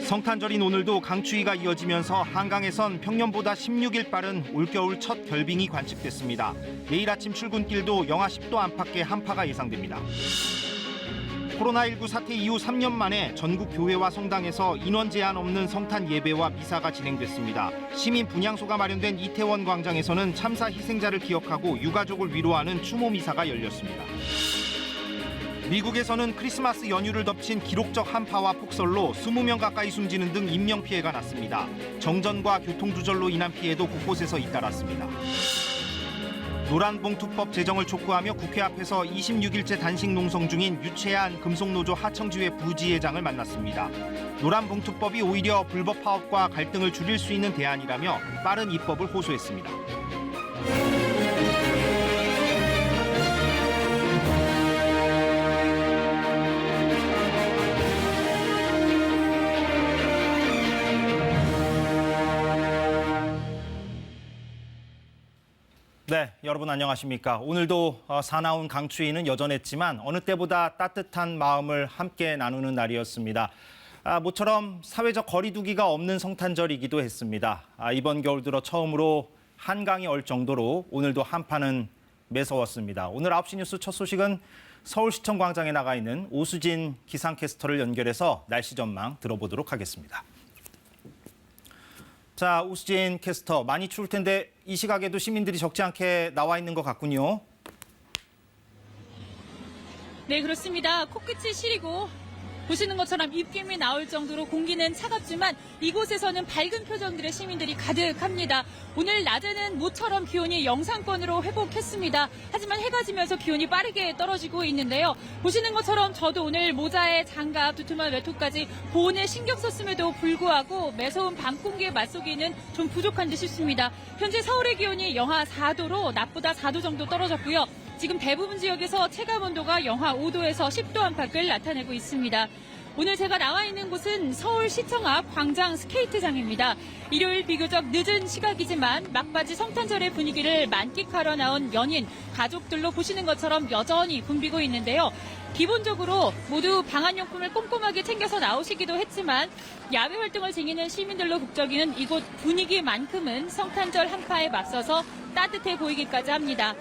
성탄절인 오늘도 강추위가 이어지면서 한강에선 평년보다 16일 빠른 올겨울 첫 결빙이 관측됐습니다. 내일 아침 출근길도 영하 10도 안팎의 한파가 예상됩니다. 코로나19 사태 이후 3년 만에 전국 교회와 성당에서 인원 제한 없는 성탄 예배와 미사가 진행됐습니다. 시민 분향소가 마련된 이태원 광장에서는 참사 희생자를 기억하고 유가족을 위로하는 추모 미사가 열렸습니다. 미국에서는 크리스마스 연휴를 덮친 기록적 한파와 폭설로 20명 가까이 숨지는 등 인명피해가 났습니다. 정전과 교통두절로 인한 피해도 곳곳에서 잇따랐습니다. 노란봉투법 제정을 촉구하며 국회 앞에서 26일째 단식 농성 중인 유채한 금속노조 하청지회 부지회장을 만났습니다. 노란봉투법이 오히려 불법 파업과 갈등을 줄일 수 있는 대안이라며 빠른 입법을 호소했습니다. 네, 여러분 안녕하십니까. 오늘도 사나운 강추위는 여전했지만 어느 때보다 따뜻한 마음을 함께 나누는 날이었습니다. 모처럼 사회적 거리두기가 없는 성탄절이기도 했습니다. 이번 겨울 들어 처음으로 한강이 얼 정도로 오늘도 한파는 매서웠습니다. 오늘 9시 뉴스 첫 소식은 서울시청 광장에 나가 있는 오수진 기상캐스터를 연결해서 날씨 전망 들어보도록 하겠습니다. 자, 오수진 캐스터, 많이 추울 텐데 이 시각에도 시민들이 적지 않게 나와 있는 것 같군요. 네, 그렇습니다. 코끝이 시리고 보시는 것처럼 입김이 나올 정도로 공기는 차갑지만 이곳에서는 밝은 표정들의 시민들이 가득합니다. 오늘 낮에는 모처럼 기온이 영상권으로 회복했습니다. 하지만 해가 지면서 기온이 빠르게 떨어지고 있는데요. 보시는 것처럼 저도 오늘 모자에 장갑, 두툼한 외투까지 보온에 신경 썼음에도 불구하고 매서운 밤 공기에 맞서기는 좀 부족한 듯 싶습니다. 현재 서울의 기온이 영하 4도로 낮보다 4도 정도 떨어졌고요. 지금 대부분 지역에서 체감온도가 영하 5도에서 10도 안팎을 나타내고 있습니다. 오늘 제가 나와 있는 곳은 서울시청 앞 광장 스케이트장입니다. 일요일 비교적 늦은 시각이지만 막바지 성탄절의 분위기를 만끽하러 나온 연인, 가족들로 보시는 것처럼 여전히 붐비고 있는데요. 기본적으로 모두 방한용품을 꼼꼼하게 챙겨서 나오시기도 했지만 야외 활동을 즐기는 시민들로 북적이는 이곳 분위기만큼은 성탄절 한파에 맞서서 따뜻해 보이기까지 합니다.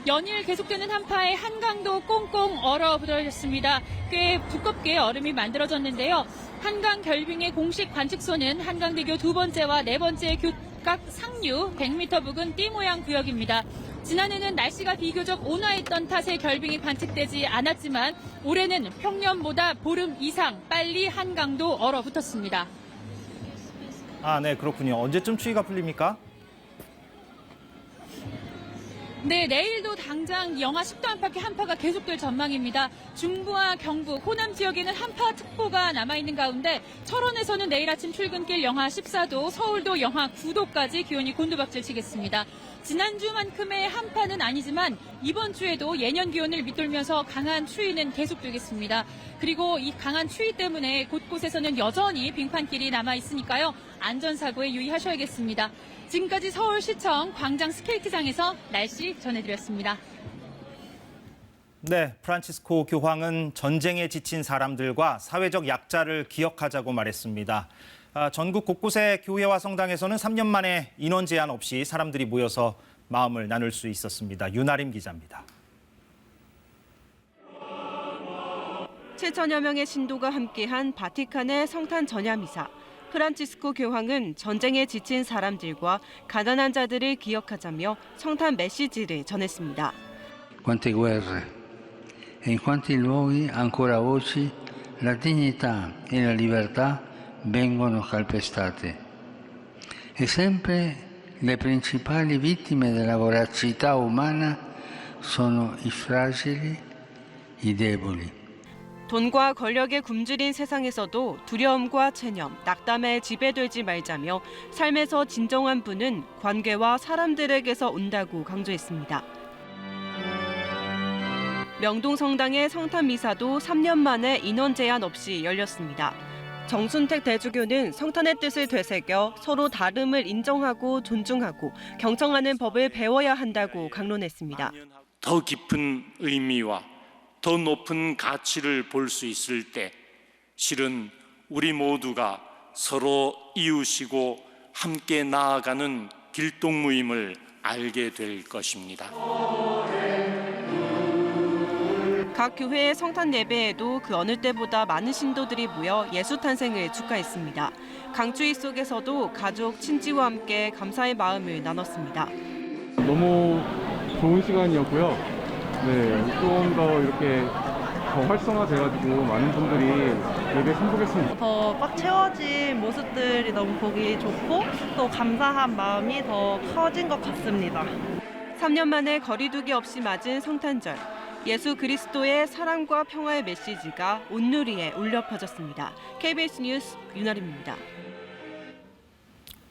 연일 계속되는 한파에 한강도 꽁꽁 얼어붙어졌습니다. 꽤 두껍게 얼음이 만들어졌는데요. 한강 결빙의 공식 관측소는 한강대교 두 번째와 네 번째 교각 상류 100m 부근 띠 모양 구역입니다. 지난해는 날씨가 비교적 온화했던 탓에 결빙이 관측되지 않았지만 올해는 평년보다 보름 이상 빨리 한강도 얼어붙었습니다. 네, 그렇군요. 언제쯤 추위가 풀립니까? 네, 내일도 당장 영하 10도 안팎의 한파가 계속될 전망입니다. 중부와 경북, 호남 지역에는 한파특보가 남아있는 가운데 철원에서는 내일 아침 출근길 영하 14도, 서울도 영하 9도까지 기온이 곤두박질 치겠습니다. 지난주만큼의 한파는 아니지만 이번 주에도 예년 기온을 밑돌면서 강한 추위는 계속되겠습니다. 그리고 이 강한 추위 때문에 곳곳에서는 여전히 빙판길이 남아있으니까요. 안전사고에 유의하셔야겠습니다. 지금까지 서울시청 광장 스케이트장에서 날씨 전해드렸습니다. 네, 프란치스코 교황은 전쟁에 지친 사람들과 사회적 약자를 기억하자고 말했습니다. 전국 곳곳의 교회와 성당에서는 3년 만에 인원 제한 없이 사람들이 모여서 마음을 나눌 수 있었습니다. 윤아림 기자입니다. 7천여 명의 신도가 함께한 바티칸의 성탄 전야 미사. 프란치스코 교황은 전쟁에 지친 사람들과 가난한 자들을 기억하자며 성탄 메시지를 전했습니다. Quante guerre e in quanti luoghi ancora oggi la dignità e la libertà vengono calpestate. E sempre le principali vittime della voracità umana sono i fragili, i deboli. 돈과 권력에 굶주린 세상에서도 두려움과 체념, 낙담에 지배되지 말자며 삶에서 진정한 부는 관계와 사람들에게서 온다고 강조했습니다. 명동성당의 성탄 미사도 3년 만에 인원 제한 없이 열렸습니다. 정순택 대주교는 성탄의 뜻을 되새겨 서로 다름을 인정하고 존중하고 경청하는 법을 배워야 한다고 강론했습니다. 더 깊은 의미와 더 높은 가치를 볼 수 있을 때 실은 우리 모두가 서로 이웃이고 함께 나아가는 길동무임을 알게 될 것입니다. 각 교회의 성탄 예배에도 그 어느 때보다 많은 신도들이 모여 예수 탄생을 축하했습니다. 강추위 속에서도 가족, 친지와 함께 감사의 마음을 나눴습니다. 너무 좋은 시간이었고요. 네, 좀 더 이렇게 더 활성화돼가지고 많은 분들이 예배 참석했습니다. 더 꽉 채워진 모습들이 너무 보기 좋고 또 감사한 마음이 더 커진 것 같습니다. 3년 만에 거리두기 없이 맞은 성탄절. 예수 그리스도의 사랑과 평화의 메시지가 온누리에 울려 퍼졌습니다. KBS 뉴스 윤아림입니다.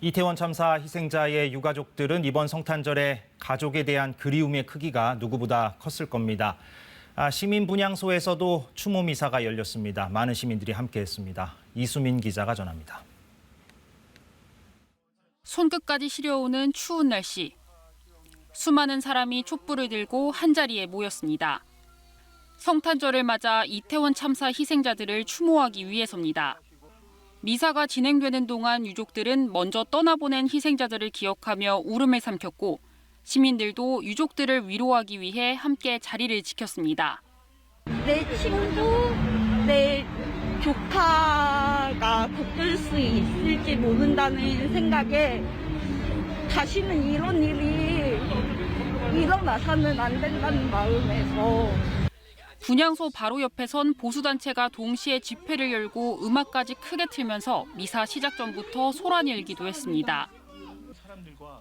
이태원 참사 희생자의 유가족들은 이번 성탄절에 가족에 대한 그리움의 크기가 누구보다 컸을 겁니다. 시민 분향소에서도 추모 미사가 열렸습니다. 많은 시민들이 함께했습니다. 이수민 기자가 전합니다. 손끝까지 시려오는 추운 날씨. 수많은 사람이 촛불을 들고 한자리에 모였습니다. 성탄절을 맞아 이태원 참사 희생자들을 추모하기 위해서입니다. 미사가 진행되는 동안 유족들은 먼저 떠나보낸 희생자들을 기억하며 울음을 삼켰고 시민들도 유족들을 위로하기 위해 함께 자리를 지켰습니다. 내 친구, 내 조카가 겪을 수 있을지 모른다는 생각에 다시는 이런 일이 일어나서는 안 된다는 마음에서 분향소 바로 옆에선 보수단체가 동시에 집회를 열고 음악까지 크게 틀면서 미사 시작 전부터 소란이 일기도 했습니다.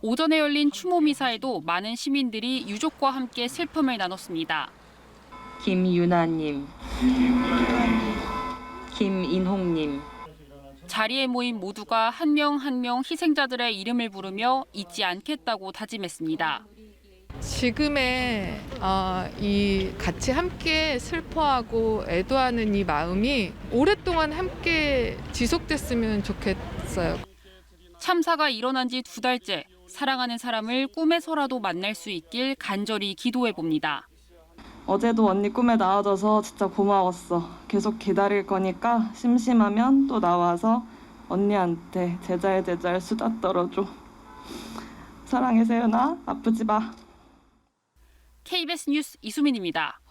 오전에 열린 추모 미사에도 많은 시민들이 유족과 함께 슬픔을 나눴습니다. 김유나님, 김인홍님. 자리에 모인 모두가 한 명 한 명 희생자들의 이름을 부르며 잊지 않겠다고 다짐했습니다. 지금의 이 같이 함께 슬퍼하고 애도하는 이 마음이 오랫동안 함께 지속됐으면 좋겠어요. 참사가 일어난 지 2달째, 사랑하는 사람을 꿈에서라도 만날 수 있길 간절히 기도해 봅니다. 어제도 언니 꿈에 나와줘서 진짜 고마웠어. 계속 기다릴 거니까 심심하면 또 나와서 언니한테 제잘 수다 떨어줘. 사랑해 세연아, 아프지 마. KBS 뉴스 이수민입니다.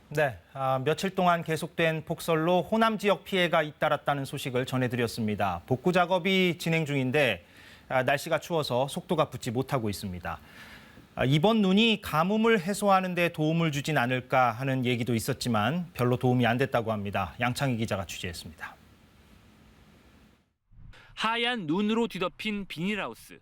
네, 며칠 동안 계속된 폭설로 호남 지역 피해가 잇따랐다는 소식을 전해드렸습니다. 복구 작업이 진행 중인데 날씨가 추워서 속도가 붙지 못하고 있습니다. 이번 눈이 가뭄을 해소하는 데 도움을 주진 않을까 하는 얘기도 있었지만 별로 도움이 안 됐다고 합니다. 양창희 기자가 취재했습니다. 하얀 눈으로 뒤덮인 비닐하우스.